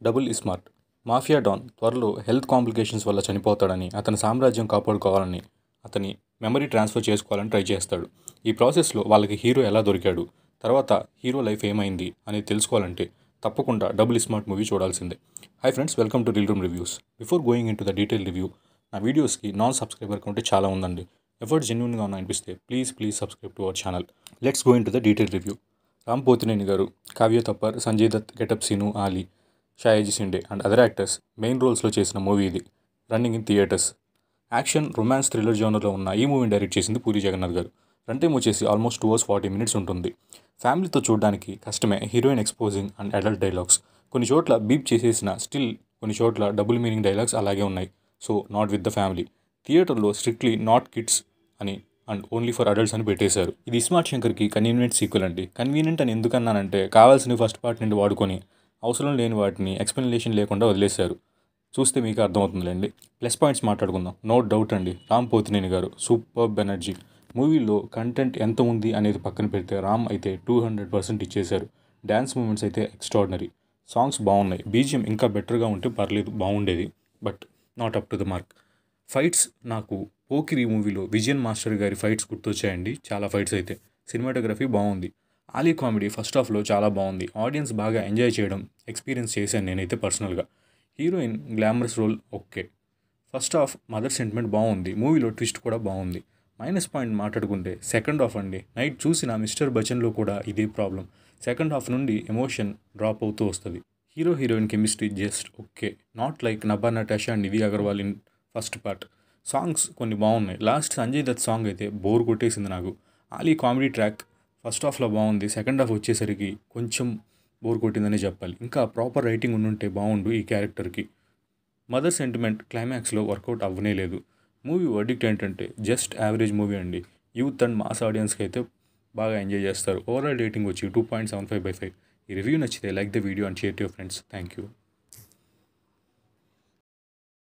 Double smart mafia don త్వరలో health complications వల్ల చనిపోతాడని అతని సామ్రాజ్యం కాపాడుకోవాలని అతని మెమరీ ట్రాన్స్ఫర్ చేసుకోవాలని ట్రై చేస్తాడు. ఈ ప్రాసెస్లో వాళ్ళకి హీరో ఎలా దొరికాడు, తర్వాత హీరో లైఫ్ ఏమైంది అనేది తెలుసుకోవాలంటే తప్పకుండా డబుల్ స్మార్ట్ మూవీ చూడాల్సిందే. Hi friends, welcome to reel room reviews. Before going in to the detail review, నా వీడియోస్కి నాన్ సబ్స్క్రైబర్ కంటే చాలా ఉందండి. ఎఫర్ట్ జెన్యున్గా ఉన్న అనిపిస్తే please subscribe to our channel. Let's go into the detail review. Ram Pothineni garu, Kavya Thapar, Sanjay Dutt, getup Seenu, Ali, Sayaji Shinde and other actors main రోల్స్లో చేసిన మూవీ ఇది. Running in theatres. Action, romance, thriller జోనర్లో ఉన్న ఈ మూవీని డైరెక్ట్ చేసింది పూరి జగన్నాథ్ గారు. రన్ టైం వచ్చేసి ఆల్మోస్ట్ 2 hours 40 minutes ఉంటుంది. ఫ్యామిలీతో చూడడానికి కష్టమే. Heroine exposing and adult dialogues. కొన్ని చోట్ల బీప్ చేసేసిన స్టిల్ కొన్ని చోట్ల డబుల్ మీనింగ్ డైలాగ్స్ అలాగే ఉన్నాయి. So not with the family. థియేటర్లో స్ట్రిక్ట్లీ నాట్ కిడ్స్ అని అండ్ ఓన్లీ ఫర్ అడల్ట్స్ అని పెట్టేశారు. ఇది ఇస్మార్ట్ శంకర్కి కన్వీనియంట్ సీక్వెల్ అండి. కన్వీనియంట్ అని ఎందుకన్నానంటే కావాల్సిన ఫస్ట్ పార్ట్ నుండి వాడుకొని అవసరం లేని వాటిని ఎక్స్ప్లెనేషన్ లేకుండా వదిలేశారు. చూస్తే మీకు అర్థమవుతుందిలేండి. ప్లస్ పాయింట్స్ మాట్లాడుకుందాం. నో డౌట్ అండి, రామ్ పోతినేని గారు సూపర్బ్ ఎనర్జీ. మూవీలో కంటెంట్ ఎంత ఉంది అనేది పక్కన పెడితే రామ్ అయితే 200% ఇచ్చేశారు. డ్యాన్స్ మూమెంట్స్ అయితే ఎక్స్ట్రాడినరీ. సాంగ్స్ బాగున్నాయి. బీజిఎం ఇంకా బెటర్గా ఉంటే పర్లేదు, బాగుండేది. But not up to the mark. Fights నాకు పోకిరి మూవీలో విజయన్ మాస్టర్ గారి ఫైట్స్ గుర్తొచ్చాయండి. చాలా ఫైట్స్ అయితే. సినిమాటోగ్రఫీ బాగుంది. ఆలీ కామెడీ ఫస్ట్ హాఫ్లో చాలా బాగుంది. ఆడియన్స్ బాగా ఎంజాయ్ చేయడం ఎక్స్పీరియన్స్ చేశాను నేనైతే పర్సనల్గా. Heroine glamorous role okay. First half mother sentiment బాగుంది. మూవీలో ట్విస్ట్ కూడా బాగుంది. మైనస్ పాయింట్ మాట్లాడుకుంటే సెకండ్ హాఫ్ అండి. నైట్ చూసిన మిస్టర్ బచ్చన్లో కూడా ఇదే ప్రాబ్లం. సెకండ్ హాఫ్ నుండి ఎమోషన్ డ్రాప్ అవుతూ వస్తుంది. Heroine chemistry just okay. Not like Nabha Natasha and Nidhi Agarwal in first part. Songs కొన్ని బాగున్నాయి. లాస్ట్ సంజయ్ దత్ సాంగ్ అయితే బోర్ కొట్టేసింది నాకు. ఆలీ కామెడీ ట్రాక్ ఫస్ట్ హాఫ్లో బాగుంది. సెకండ్ హాఫ్ వచ్చేసరికి కొంచెం బోర్ కొట్టిందని చెప్పాలి. ఇంకా ప్రాపర్ రైటింగ్ ఉండుంటే బాగుండు ఈ క్యారెక్టర్కి. మదర్ సెంటిమెంట్ క్లైమాక్స్లో వర్కౌట్ అవ్వనే లేదు. మూవీ వర్డిక్ట్ ఏంటంటే జస్ట్ యావరేజ్ మూవీ అండి. యూత్ అండ్ మాస్ ఆడియన్స్కి అయితే బాగా ఎంజాయ్ చేస్తారు. ఓవరాల్ రేటింగ్ వచ్చి 2.75/5. ఈ రివ్యూ నచ్చితే like the video and share to your friends. Thank you.